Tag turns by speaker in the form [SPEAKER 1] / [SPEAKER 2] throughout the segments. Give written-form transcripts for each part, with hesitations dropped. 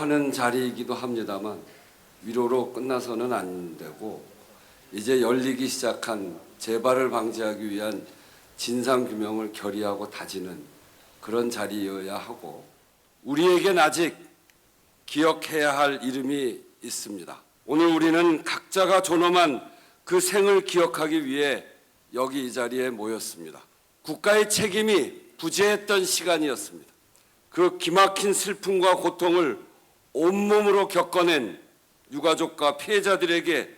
[SPEAKER 1] 위로하는 자리이기도 합니다만 위로로 끝나서는 안 되고 이제 열리기 시작한 재발을 방지하기 위한 진상규명을 결의하고 다지는 그런 자리여야 하고 우리에겐 아직 기억해야 할 이름이 있습니다. 오늘 우리는 각자가 존엄한 그 생을 기억하기 위해 여기 이 자리에 모였습니다. 국가의 책임이 부재했던 시간이었습니다. 그 기막힌 슬픔과 고통을 온몸으로 겪어낸 유가족과 피해자들에게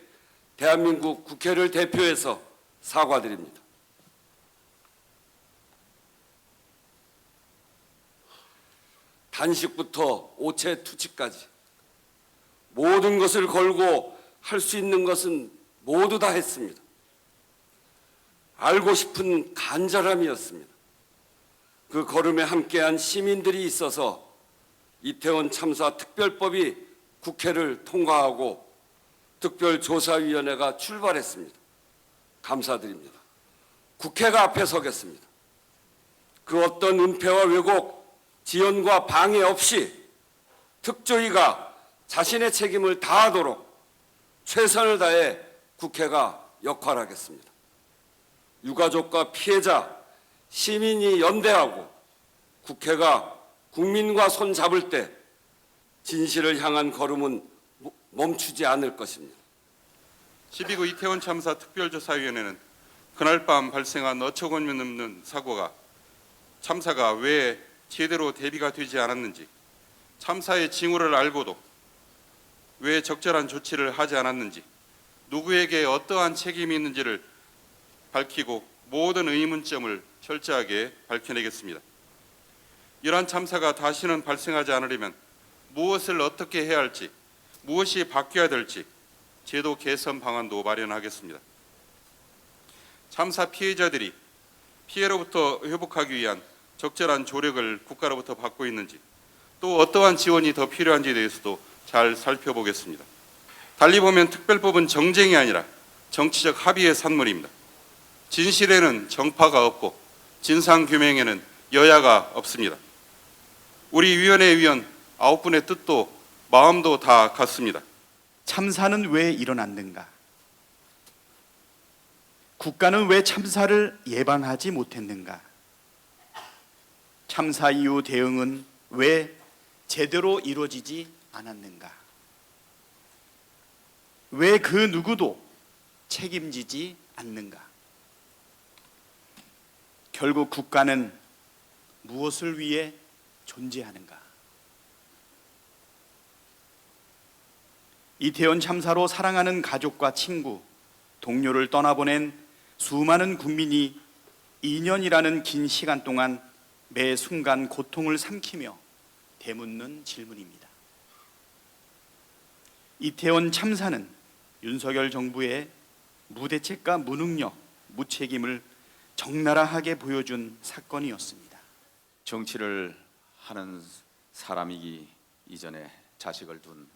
[SPEAKER 1] 대한민국 국회를 대표해서 사과드립니다. 단식부터 오체 투치까지 모든 것을 걸고 할 수 있는 것은 모두 다 했습니다. 알고 싶은 간절함이었습니다. 그 걸음에 함께한 시민들이 있어서 이태원 참사 특별법이 국회를 통과하고 특별조사위원회가 출발했습니다. 감사드립니다. 국회가 앞에 서겠습니다. 그 어떤 은폐와 왜곡, 지연과 방해 없이 특조위가 자신의 책임을 다하도록 최선을 다해 국회가 역할하겠습니다. 유가족과 피해자, 시민이 연대하고 국회가 국민과 손 잡을 때 진실을 향한 걸음은 멈추지 않을 것입니다.
[SPEAKER 2] 12구 이태원 참사 특별조사위원회는 그날 밤 발생한 어처구니 없는 사고가 참사가 왜 제대로 대비가 되지 않았는지, 참사의 징후를 알고도 왜 적절한 조치를 하지 않았는지, 누구에게 어떠한 책임이 있는지를 밝히고 모든 의문점을 철저하게 밝혀내겠습니다. 이러한 참사가 다시는 발생하지 않으려면 무엇을 어떻게 해야 할지, 무엇이 바뀌어야 될지 제도 개선 방안도 마련하겠습니다. 참사 피해자들이 피해로부터 회복하기 위한 적절한 조력을 국가로부터 받고 있는지, 또 어떠한 지원이 더 필요한지에 대해서도 잘 살펴보겠습니다. 달리 보면 특별법은 정쟁이 아니라 정치적 합의의 산물입니다. 진실에는 정파가 없고 진상규명에는 여야가 없습니다. 우리 위원회 위원 9분의 뜻도 마음도 다 같습니다.
[SPEAKER 3] 참사는 왜 일어났는가? 국가는 왜 참사를 예방하지 못했는가? 참사 이후 대응은 왜 제대로 이루어지지 않았는가? 왜 그 누구도 책임지지 않는가? 결국 국가는 무엇을 위해 존재하는가? 이태원 참사로 사랑하는 가족과 친구, 동료를 떠나보낸 수많은 국민이 2년이라는 긴 시간 동안 매 순간 고통을 삼키며 되묻는 질문입니다. 이태원 참사는 윤석열 정부의 무대책과 무능력, 무책임을 적나라하게 보여준 사건이었습니다.
[SPEAKER 4] 정치를 하는 사람이기 이전에 자식을 둔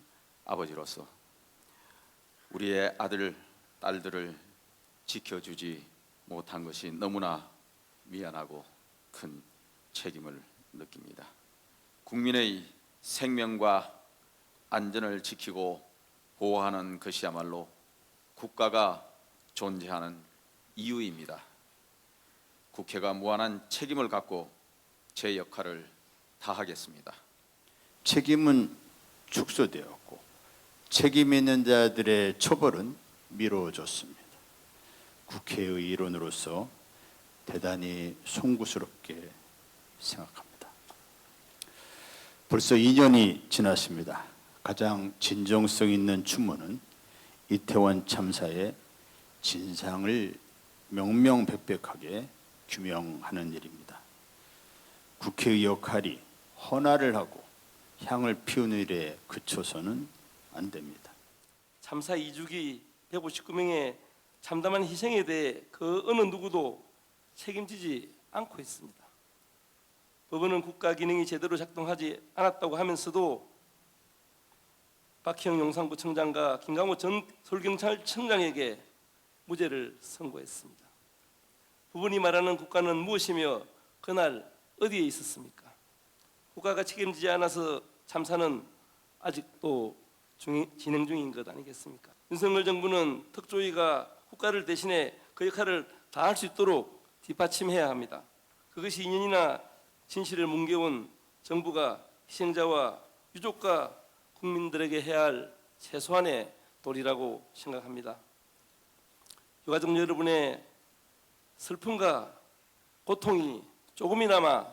[SPEAKER 4] 아버지로서 우리의 아들, 딸들을 지켜주지 못한 것이 너무나 미안하고 큰 책임을 느낍니다. 국민의 생명과 안전을 지키고 보호하는 것이야말로 국가가 존재하는 이유입니다. 국회가 무한한 책임을 갖고 제 역할을 다하겠습니다.
[SPEAKER 5] 책임은 축소되었고 책임 있는 자들의 처벌은 미뤄졌습니다. 국회의 일원으로서 대단히 송구스럽게 생각합니다. 벌써 2년이 지났습니다. 가장 진정성 있는 추모는 이태원 참사의 진상을 명명백백하게 규명하는 일입니다. 국회의 역할이 헌화를 하고 향을 피우는 일에 그쳐서는 안 됩니다.
[SPEAKER 6] 참사 2주기 159명의 참담한 희생에 대해 그 어느 누구도 책임지지 않고 있습니다. 법원은 국가 기능이 제대로 작동하지 않았다고 하면서도 박희영 용산구청장과 김강호 전 서울경찰청장에게 무죄를 선고했습니다. 부분이 말하는 국가는 무엇이며 그날 어디에 있었습니까? 국가가 책임지지 않아서 참사는 아직도 진행 중인 것 아니겠습니까? 윤석열 정부는 특조위가 국가를 대신해 그 역할을 다할 수 있도록 뒷받침해야 합니다. 그것이 2년이나 진실을 뭉개온 정부가 희생자와 유족과 국민들에게 해야 할 최소한의 도리라고 생각합니다. 유가족 여러분의 슬픔과 고통이 조금이나마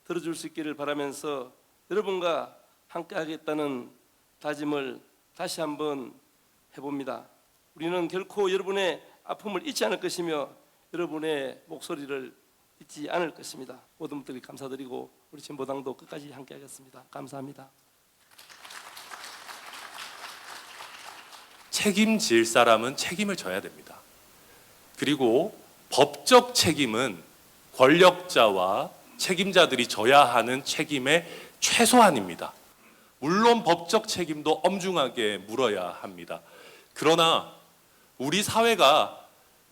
[SPEAKER 6] 들어줄 수 있기를 바라면서 여러분과 함께 하겠다는 다짐을 다시 한번 해봅니다. 우리는 결코 여러분의 아픔을 잊지 않을 것이며 여러분의 목소리를 잊지 않을 것입니다. 모든 분들이 감사드리고 우리 진보당도 끝까지 함께 하겠습니다. 감사합니다.
[SPEAKER 7] 책임질 사람은 책임을 져야 됩니다. 그리고 법적 책임은 권력자와 책임자들이 져야 하는 책임의 최소한입니다. 물론 법적 책임도 엄중하게 물어야 합니다. 그러나 우리 사회가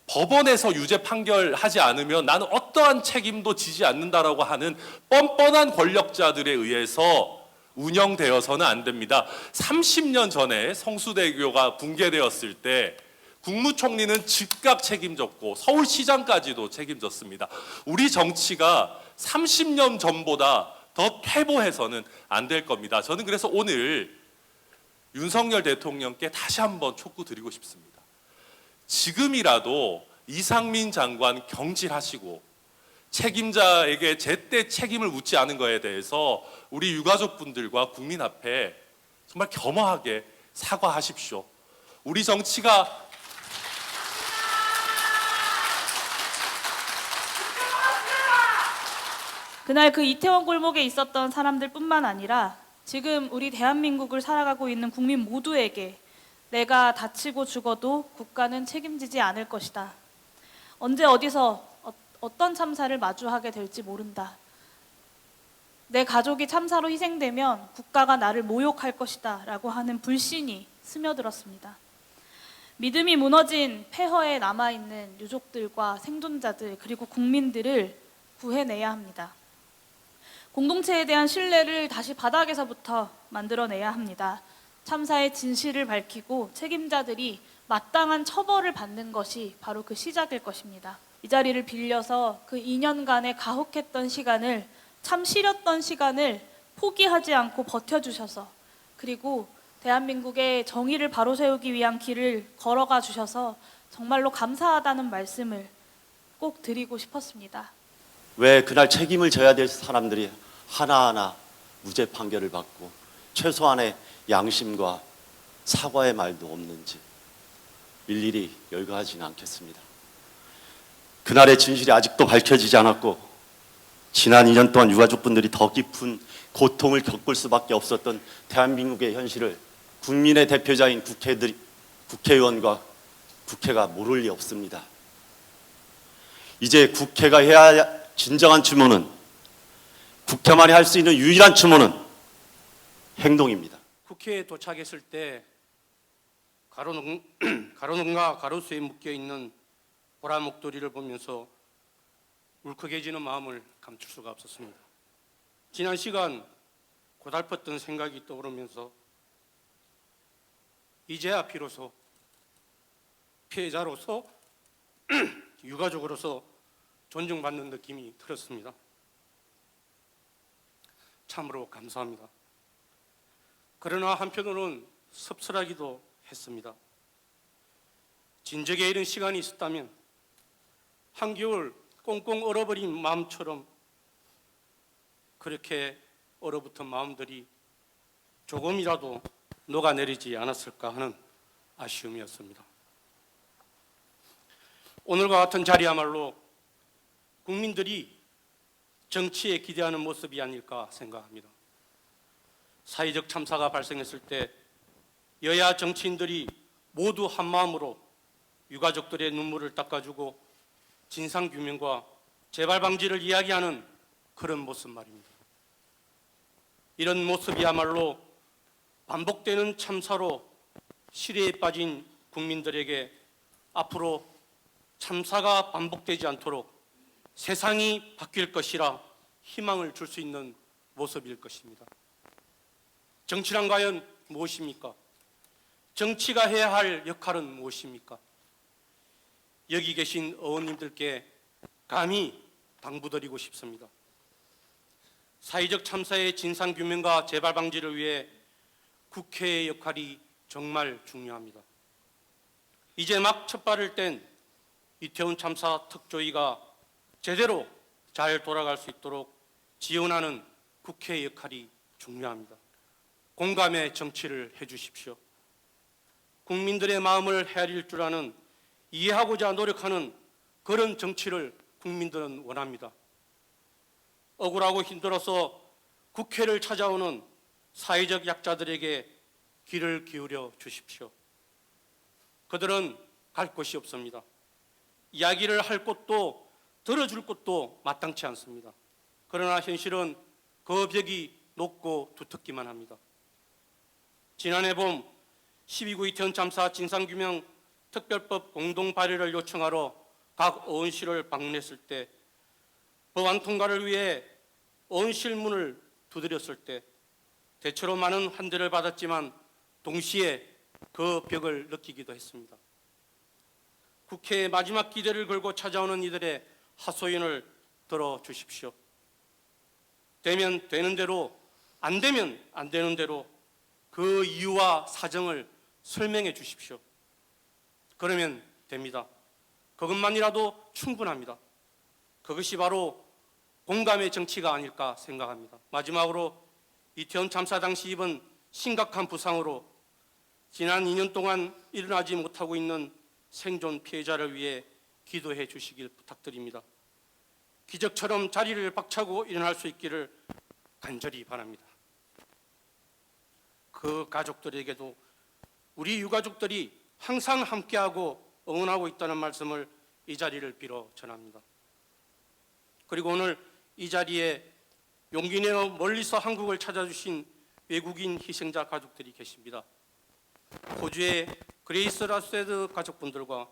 [SPEAKER 7] 법원에서 유죄 판결하지 않으면 나는 어떠한 책임도 지지 않는다라고 하는 뻔뻔한 권력자들에 의해서 운영되어서는 안 됩니다. 30년 전에 성수대교가 붕괴되었을 때 국무총리는 즉각 책임졌고 서울시장까지도 책임졌습니다. 우리 정치가 30년 전보다 더 퇴보해서는 안 될 겁니다. 저는 그래서 오늘 윤석열 대통령께 다시 한번 촉구드리고 싶습니다. 지금이라도 이상민 장관 경질하시고 책임자에게 제때 책임을 묻지 않은 것에 대해서 우리 유가족분들과 국민 앞에 정말 겸허하게 사과하십시오. 우리 정치가
[SPEAKER 8] 그날 그 이태원 골목에 있었던 사람들뿐만 아니라 지금 우리 대한민국을 살아가고 있는 국민 모두에게 내가 다치고 죽어도 국가는 책임지지 않을 것이다. 언제 어디서 어떤 참사를 마주하게 될지 모른다. 내 가족이 참사로 희생되면 국가가 나를 모욕할 것이다 라고 하는 불신이 스며들었습니다. 믿음이 무너진 폐허에 남아있는 유족들과 생존자들 그리고 국민들을 구해내야 합니다. 공동체에 대한 신뢰를 다시 바닥에서부터 만들어내야 합니다. 참사의 진실을 밝히고 책임자들이 마땅한 처벌을 받는 것이 바로 그 시작일 것입니다. 이 자리를 빌려서 그 2년간의 가혹했던 시간을, 참 시렸던 시간을 포기하지 않고 버텨주셔서, 그리고 대한민국의 정의를 바로 세우기 위한 길을 걸어가 주셔서 정말로 감사하다는 말씀을 꼭 드리고 싶었습니다.
[SPEAKER 9] 왜 그날 책임을 져야 될 사람들이 하나하나 무죄 판결을 받고 최소한의 양심과 사과의 말도 없는지 일일이 열거하지는 않겠습니다. 그날의 진실이 아직도 밝혀지지 않았고 지난 2년 동안 유가족분들이 더 깊은 고통을 겪을 수밖에 없었던 대한민국의 현실을 국민의 대표자인 국회의원과 국회가 모를 리 없습니다. 이제 국회가 해야 할 진정한 추모는, 국회만이 할 수 있는 유일한 추모는 행동입니다.
[SPEAKER 10] 국회에 도착했을 때 가로등과 가로수에 묶여있는 보라 목도리를 보면서 울컥해지는 마음을 감출 수가 없었습니다. 지난 시간 고달팠던 생각이 떠오르면서 이제야 비로소 피해자로서 유가족으로서 존중받는 느낌이 들었습니다. 참으로 감사합니다. 그러나 한편으로는 섭섭하기도 했습니다. 진정에 이른 시간이 있었다면 한겨울 꽁꽁 얼어버린 마음처럼 그렇게 얼어붙은 마음들이 조금이라도 녹아내리지 않았을까 하는 아쉬움이었습니다. 오늘과 같은 자리야말로 국민들이 정치에 기대하는 모습이 아닐까 생각합니다. 사회적 참사가 발생했을 때 여야 정치인들이 모두 한마음으로 유가족들의 눈물을 닦아주고 진상규명과 재발 방지를 이야기하는 그런 모습 말입니다. 이런 모습이야말로 반복되는 참사로 시리에 빠진 국민들에게 앞으로 참사가 반복되지 않도록 세상이 바뀔 것이라 희망을 줄 수 있는 모습일 것입니다. 정치란 과연 무엇입니까? 정치가 해야 할 역할은 무엇입니까? 여기 계신 의원님들께 감히 당부드리고 싶습니다. 사회적 참사의 진상규명과 재발 방지를 위해 국회의 역할이 정말 중요합니다. 이제 막 첫발을 뗀 이태원 참사 특조위가 제대로 잘 돌아갈 수 있도록 지원하는 국회의 역할이 중요합니다. 공감의 정치를 해주십시오. 국민들의 마음을 헤아릴 줄 아는, 이해하고자 노력하는 그런 정치를 국민들은 원합니다. 억울하고 힘들어서 국회를 찾아오는 사회적 약자들에게 귀를 기울여 주십시오. 그들은 갈 곳이 없습니다. 이야기를 할 곳도 들어줄 곳도 마땅치 않습니다. 그러나 현실은 그 벽이 높고 두텁기만 합니다. 지난해 봄 12구 이태원 참사 진상규명 특별법 공동 발의를 요청하러 각 의원실을 방문했을 때, 법안 통과를 위해 의원실 문을 두드렸을 때 대체로 많은 환대를 받았지만 동시에 그 벽을 느끼기도 했습니다. 국회의 마지막 기대를 걸고 찾아오는 이들의 하소연을 들어주십시오. 되면 되는 대로, 안 되면 안 되는 대로 그 이유와 사정을 설명해 주십시오. 그러면 됩니다. 그것만이라도 충분합니다. 그것이 바로 공감의 정치가 아닐까 생각합니다. 마지막으로 이태원 참사 당시 입은 심각한 부상으로 지난 2년 동안 일어나지 못하고 있는 생존 피해자를 위해 기도해 주시길 부탁드립니다. 기적처럼 자리를 박차고 일어날 수 있기를 간절히 바랍니다. 그 가족들에게도 우리 유가족들이 항상 함께하고 응원하고 있다는 말씀을 이 자리를 빌어 전합니다. 그리고 오늘 이 자리에 용기 내어 멀리서 한국을 찾아주신 외국인 희생자 가족들이 계십니다. 호주의 그레이스 라세드 가족분들과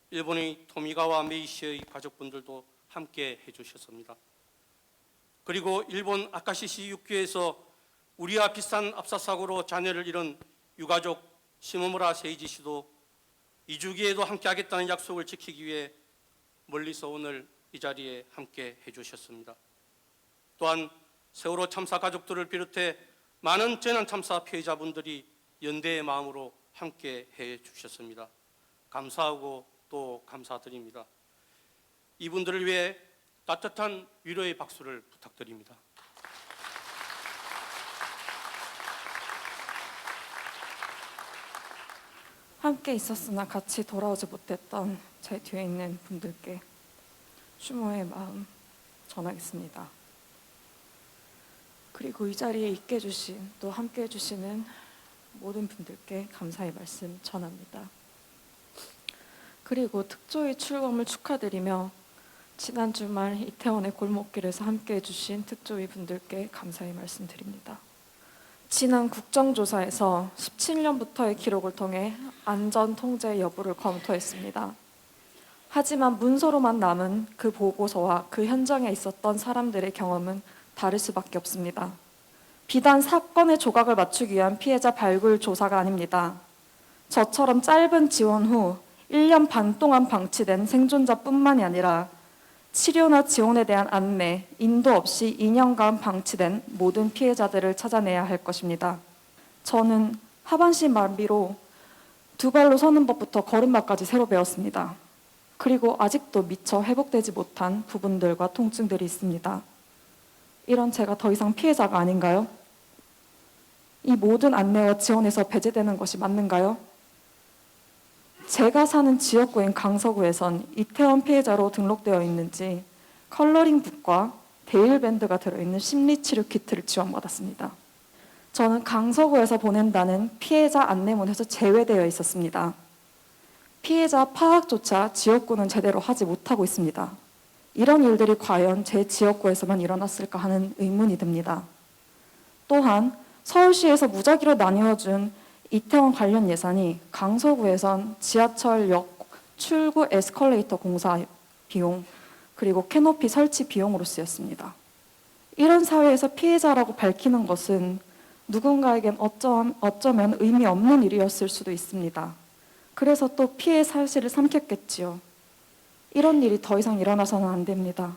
[SPEAKER 10] 일본의 토미가와 메이시의 가족분들도 함께 해주셨습니다. 그리고 일본 아카시시 육교에서 우리와 비슷한 압사사고로 자녀를 잃은 유가족 시모무라 세이지 씨도 이주기에도 함께 하겠다는 약속을 지키기 위해 멀리서 오늘 이 자리에 함께 해주셨습니다. 또한 세월호 참사 가족들을 비롯해 많은 재난 참사 피해자분들이 연대의 마음으로 함께 해주셨습니다. 감사하고 또 감사드립니다. 이분들을 위해 따뜻한 위로의 박수를 부탁드립니다.
[SPEAKER 11] 함께 있었으나 같이 돌아오지 못했던 제 뒤에 있는 분들께 추모의 마음 전하겠습니다. 그리고 이 자리에 있게 해주신, 또 함께 해주시는 모든 분들께 감사의 말씀 전합니다. 그리고 특조위 출범을 축하드리며 지난 주말 이태원의 골목길에서 함께 해주신 특조위 분들께 감사의 말씀 드립니다. 지난 국정조사에서 17년부터의 기록을 통해 안전 통제 여부를 검토했습니다. 하지만 문서로만 남은 그 보고서와 그 현장에 있었던 사람들의 경험은 다를 수밖에 없습니다. 비단 사건의 조각을 맞추기 위한 피해자 발굴 조사가 아닙니다. 저처럼 짧은 지원 후 1년 반 동안 방치된 생존자뿐만이 아니라 치료나 지원에 대한 안내, 인도 없이 2년간 방치된 모든 피해자들을 찾아내야 할 것입니다. 저는 하반신 마비로 두 발로 서는 법부터 걸음마까지 새로 배웠습니다. 그리고 아직도 미처 회복되지 못한 부분들과 통증들이 있습니다. 이런 제가 더 이상 피해자가 아닌가요? 이 모든 안내와 지원에서 배제되는 것이 맞는가요? 제가 사는 지역구인 강서구에선 이태원 피해자로 등록되어 있는지 컬러링북과 데일밴드가 들어있는 심리치료 키트를 지원받았습니다. 저는 강서구에서 보낸다는 피해자 안내문에서 제외되어 있었습니다. 피해자 파악조차 지역구는 제대로 하지 못하고 있습니다. 이런 일들이 과연 제 지역구에서만 일어났을까 하는 의문이 듭니다. 또한 서울시에서 무작위로 나뉘어준 이태원 관련 예산이 강서구에선 지하철역 출구 에스컬레이터 공사 비용, 그리고 캐노피 설치 비용으로 쓰였습니다. 이런 사회에서 피해자라고 밝히는 것은 누군가에겐 어쩌면 의미 없는 일이었을 수도 있습니다. 그래서 또 피해 사실을 삼켰겠지요. 이런 일이 더 이상 일어나서는 안 됩니다.